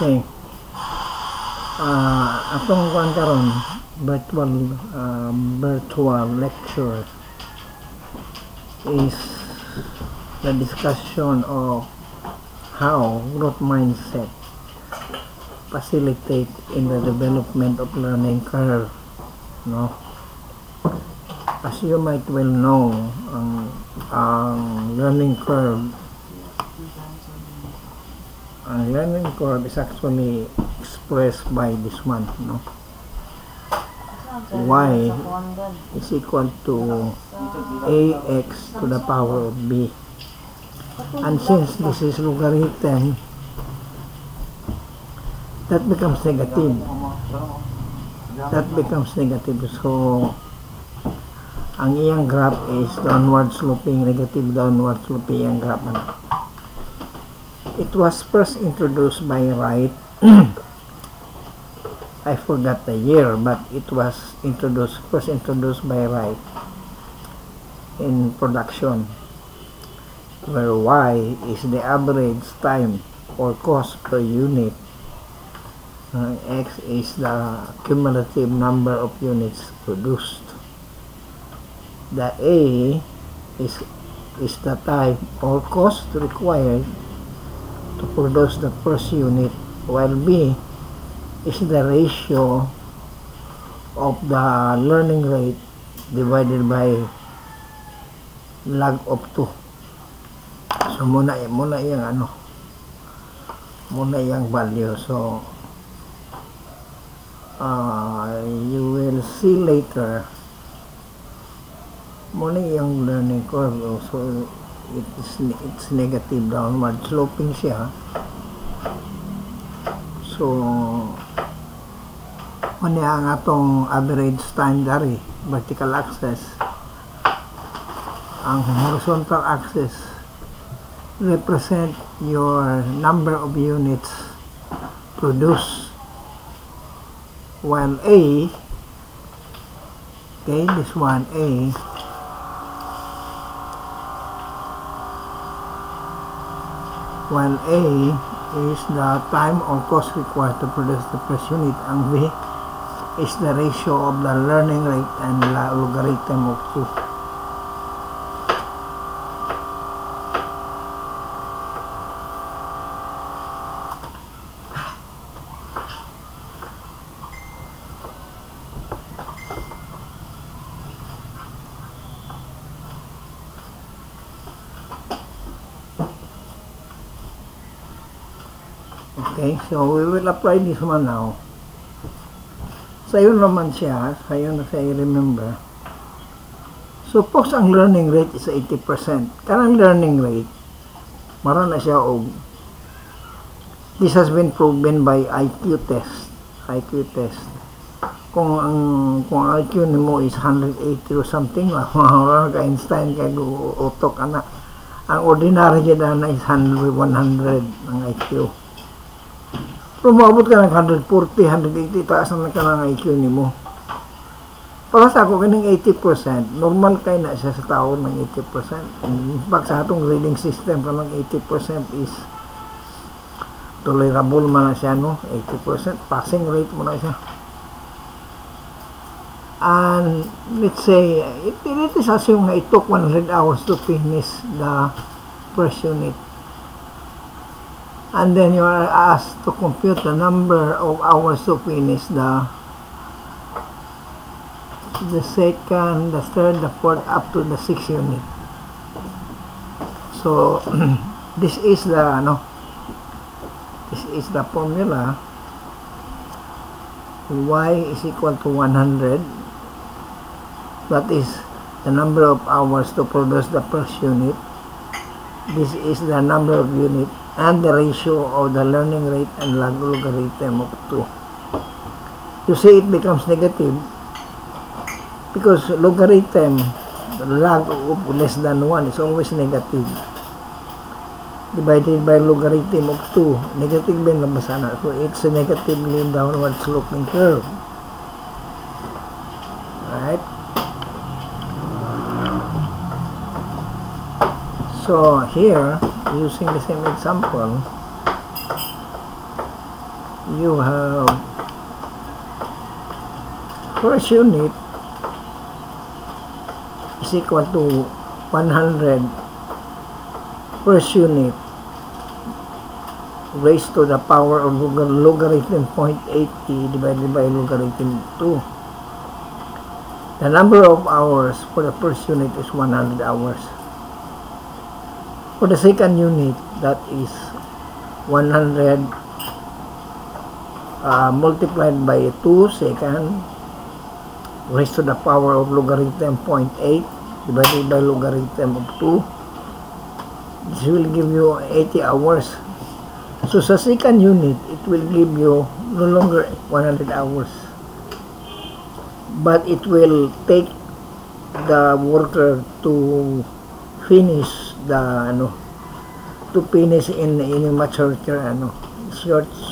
Okay. Atong kuan karon virtual lecture is the discussion of how growth mindset facilitate in the development of learning curve, no? As you might well know, ang learning curve is actually expressed by this one, no? Y is equal to ax to the power of b, and since this is logarithm, that becomes negative. So ang iyang graph is downward sloping, negative downward sloping ang graph. It was first introduced by Wright. I forgot the year, but it was first introduced by Wright in production, where y is the average time or cost per unit, x is the cumulative number of units produced. The a is the time or cost required to produce the first unit, while b is the ratio of the learning rate divided by log of 2. So muna yung value. So you will see later muna yung learning curve. So it's negative downward sloping siya. So muna ang atong average time dari vertical axis. Ang horizontal axis represent your number of units produced, while a, okay, this one a, while a is the time or cost required to produce the first unit, and b is the ratio of the learning rate and logarithm of 2. Okay, so we will apply this one now. Sayo naman siya, sayo na siya i-remember. Suppose ang learning rate is 80%. Kanang learning rate, maroon na siya og. This has been proven by IQ test. Kung IQ nimo is 180 or something, maroon ka Einstein kay utok ana. Ang ordinary jud na is 100 ang IQ. Pero maabot ka ng 140, 180, taas na ka ng IQ nimo. Para sa ako, kaning 80%, normal kayo na siya sa tao ng 80%. Pag sa atong grading system, kanang 80% is tolerable man na siya, no? 80%, passing rate mo na siya. And let's say, it is assume na it took 100 hours to finish the first unit. And then you are asked to compute the number of hours to finish the second, the third, the fourth, up to the 6th unit. So this is the formula. Y is equal to 100. That is the number of hours to produce the first unit. This is the number of units and the ratio of the learning rate and logarithm of 2. You see, it becomes negative because logarithm, log of less than 1 is always negative. Divided by logarithm of 2, negative din lang sana. So it's a negatively downward sloping curve. Right? So here, using the same example, you have first unit is equal to 100 first unit raised to the power of logarithm 0.80 divided by logarithm 2. The number of hours for the first unit is 100 hours. For the second unit, that is 100 multiplied by 2 second raised to the power of logarithm 0.8 divided by logarithm of 2. This will give you 80 hours. So sa second unit, it will give you no longer 100 hours, but it will take the worker to finish the in a much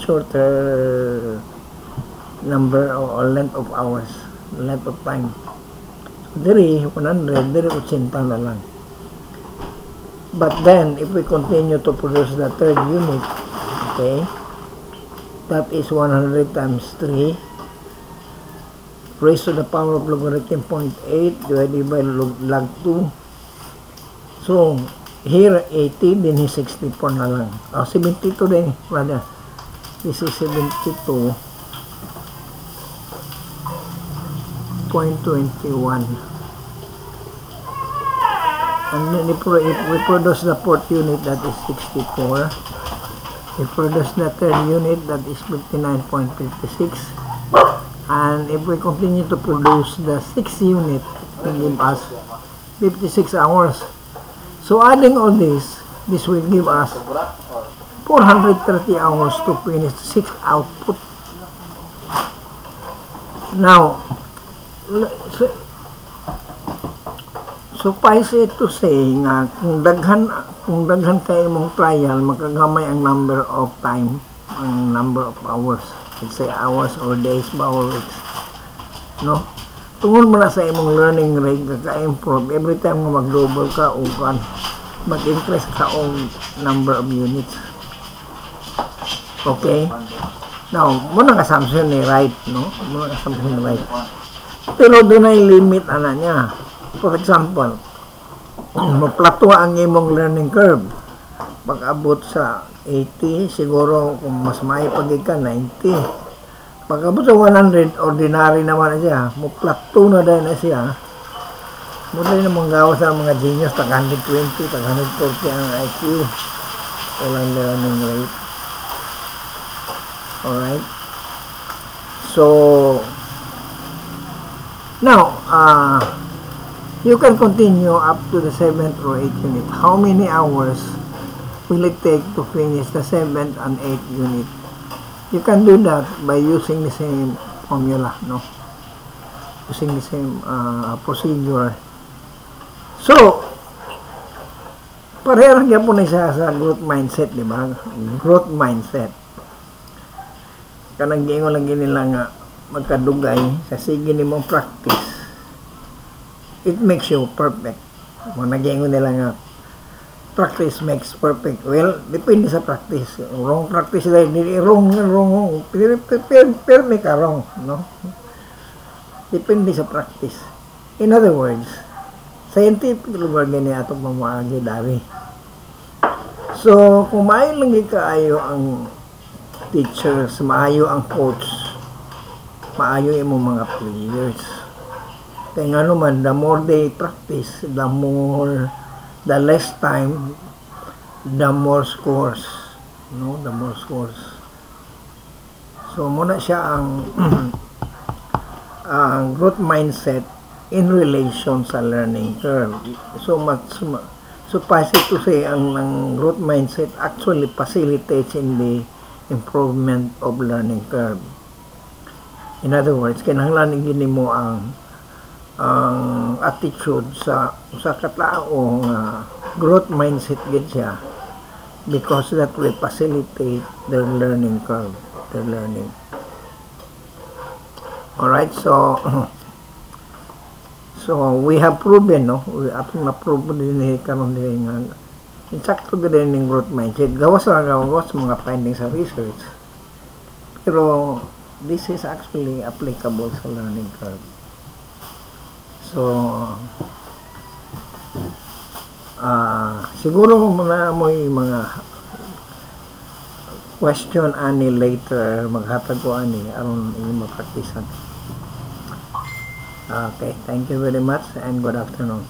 shorter number or length of hours, length of time. So diri 100, diri 80 na lang. But then if we continue to produce the third unit, okay, that is 100 times 3 raised to the power of logarithm 0.8 divided by log 2. So here 80, then is 64 na lang. 72 din, brother. This is 72.21. And then if we produce the fourth unit, that is 64. If we produce the third unit, that is 59.56. And if we continue to produce the sixth unit, it will give us 56 hours. So adding all this will give us 430 hours to finish the sixth output. Now, suffice it to say nga kung daghan kay imong trial, makagamay ang number of time, ang number of hours. Let's say hours or days ba or weeks, no? Tungod mo na sa imong learning rate ka-improve every time nga mag-double ka o mag-increase ka o number of units. Okay? Now, muna assumption ni right, no? Muna assumption ni right. Pero doon ay limit ana niya. For example, maplato ang imong learning curve. Pag-abot sa 80, siguro kung mas may pagika 90. Pag-abot sa 100, ordinary naman na siya. Maplato na dahil na siya. Mula na manggawa sa mga genius, tag 120, tag 140 ang IQ. Walang learning rate. Alright? So, now, you can continue up to the 7th or 8th unit. How many hours will it take to finish the 7th and 8th unit? You can do that by using the same formula, no? Using the same procedure. So, pareho niya po na siya sa growth mindset, di ba? Growth mindset. Kanang giingon lang nila nga magkadugay sa sige ni mong practice. It makes you perfect. Kung nag-iingon nila nga practice makes perfect. Well, depende sa practice. Wrong practice dahil wrong. Pero may ka wrong, no? Depende sa practice. In other words, scientific lugar gani atong mamaagi dari. So, kung maayo lang kaayo ang teachers, maayo ang coach, maayo yung mga players. Kaya nga naman, the more they practice, the less time, the more scores. No? The more scores. So, muna siya ang growth mindset in relation sa learning curve. So, suffice it to say, ang growth mindset actually facilitates in the improvement of learning curve. In other words, kinahanglan gini mo ang attitude sa katao growth mindset gid siya, because that will facilitate their learning curve, their learning. Alright, so we have proven, no? We have na-proven din karon din nga insakto din ng growth mindset. Gawas mga findings sa research. Pero this is actually applicable sa learning curve. So, siguro muna mo yung mga question ani later, maghatag ko ani aron yung mapraktisan. Okay, thank you very much and good afternoon.